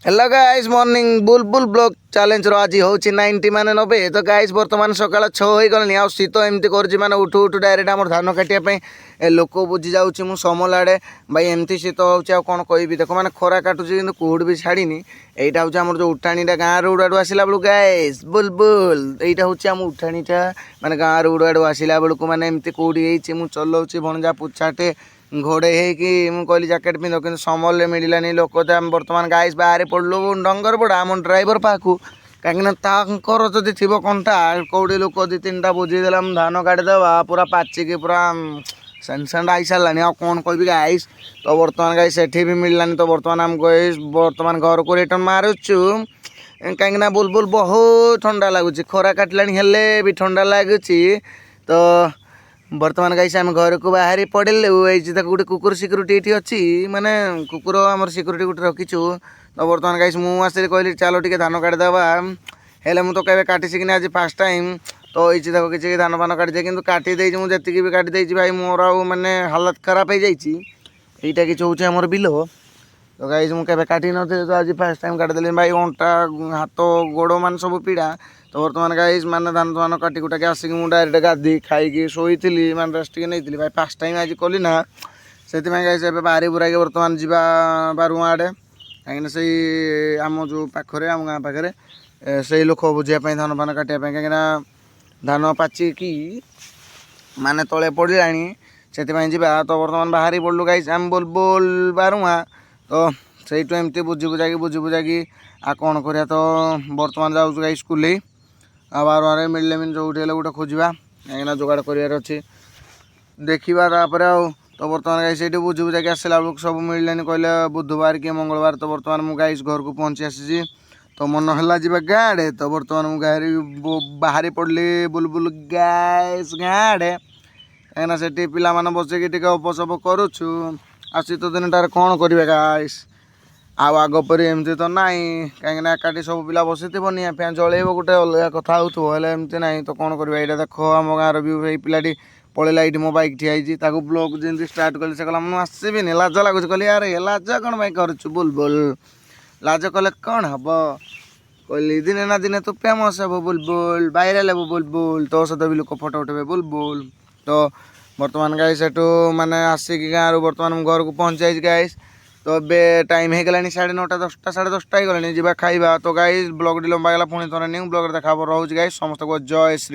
Hello guys morning बुलबुल blog challenge रो आज होची 90 माने 90 तो गाइस वर्तमान सकाळ 6 होई गलनी आ शीत एमती करजी माने उठू उठू डायरेक्ट हमर धान काटिया पे ए लोक बुझी जाउची मु समल आडे भाई एमती शीत होउची आ कोन कहबी देखो माने खरा काटुची किंतु कुहुड भी छाड़ीनी एटा होची हमर जो उठाणीटा गाँ रो उडाडू आसिला बेलु गाइस बुलबुल एटा होची हम उठाणीटा माने गाँ रो उडाडू आसिला बेलु को माने एमती कोडी हेची मु चलौची भणजा पुछाटे घोड़े है कहली जैकेट पिंध कि समल मिलानी लोक बर्तमान गाइस बाहर पड़लु डंगर पड़ा आम ड्राइवर पाखु कहीं जदि थी कंटा कौड़ी लोक दी तीन टा बुझीदेला धान काटिदेवा पूरा पाचिकी पूरा सेंड आई सारानी आ कौन कह गाइस तो बर्तमान गाइस सेठी भी मिलानी तो बर्तमान आम गाइस बर्तमान घर को रिटर्न मारुचु कहीं बुलबुल बहुत ठंडा लगुच खरा काटला भी ठंडा लगुच तो बर्तमान गाइस आम घर को बाहरी पड़े गोटे कुकुर सिक्यूरीटी ये अच्छी माने कुकुर आम सिक्यूरीटी गोटे रखीचु तो बर्तमान गाइस मुझे कहली चलो टे धान काटिदेवा हेले मुझे तो केवे काटी शिखनी आज फास्ट टाइम तो ये देखो किसी धान फान काटिदे कि काटिदे मुझे भी काटिदे भाई मोर आ माने हालत खराब हो जाइए यहीटा कि हूँ आमर बिल तो गाइस मुझे काटी नी तो आज फास्ट टाइम काटिदेली भाई अंटा हाथ गोड़ मान सब पीड़ा तो बर्तमान गाइस माने धान धान काटी कुटा के आसिक मुझे डायरेक्ट गाधी खाई शोई माने रेस्ट टिके नहीं भाई फास्ट टाइम आज कली ना से गाइस ए बाहरी बुरा के बर्तमान जा बारुआ आड़े कहीं से आम जो पाखे आम गाँ पाखे से लोक बुझापी धान फान काटापी कहीं धान पाचिकी माने तले पड़ा से जा तो बर्तमान बाहरी पड़लु गाइस आम बुलबुल बारुआ तो से एमती बुझी बुझा कि आ कौन करा तो बर्तमान जाऊँ गाइस स्कूल आ बारुआ मिलले मिल जो गोटे खोजा कहीं जोगाड़ करार अच्छी देखा तो बर्तमान गाइस ये बुझी बुझा कि आसला बेलू सब मिलने कहले बुधवार कि मंगलवार तो बर्तमान मुझे गाइस घर को पहुँची आसी तो मन है जा गाँडे तो बर्तमान मुझे बाहरी पड़ली बुलबुल गाइस गाँडे कहीं से पे बसिकी गपसप करुचु आ शीत दिनटार कौन करेंगे गाइस आग पर एमती तो ना कहीं एकाठी सब पिला बसी निआ फैन जलैब गोटे अलग कथा होमती ना तो कौन कर ये देख आम गाँव भी पिलाटी पलैला ये मो बैक ठियाई ब्लॉग जमी स्टार्ट कली से कहला मुझे आसबिनी लाज लगुच कहली यार लाज कौन भाई करुचु बुलबुल लाज कले कौन हम कहली दिने ना दिने तू फेमस हे बुलबुल वायरल हे बुलबुल तो सहित भी लोक फोटो उठे बुलबुल तो बर्तमान गाइस सेठू माने आसिक गाँव बर्तमान घर को पहुँचाई गाइस तो ए टाइम हो गला 9:30 10टा 10:30 हो गला जी खाइबा तो गाइस ब्लॉग लंबा गला पुणी थोड़ा न्यू ब्लॉग देखा रोज गाइस समस्त को जय श्री।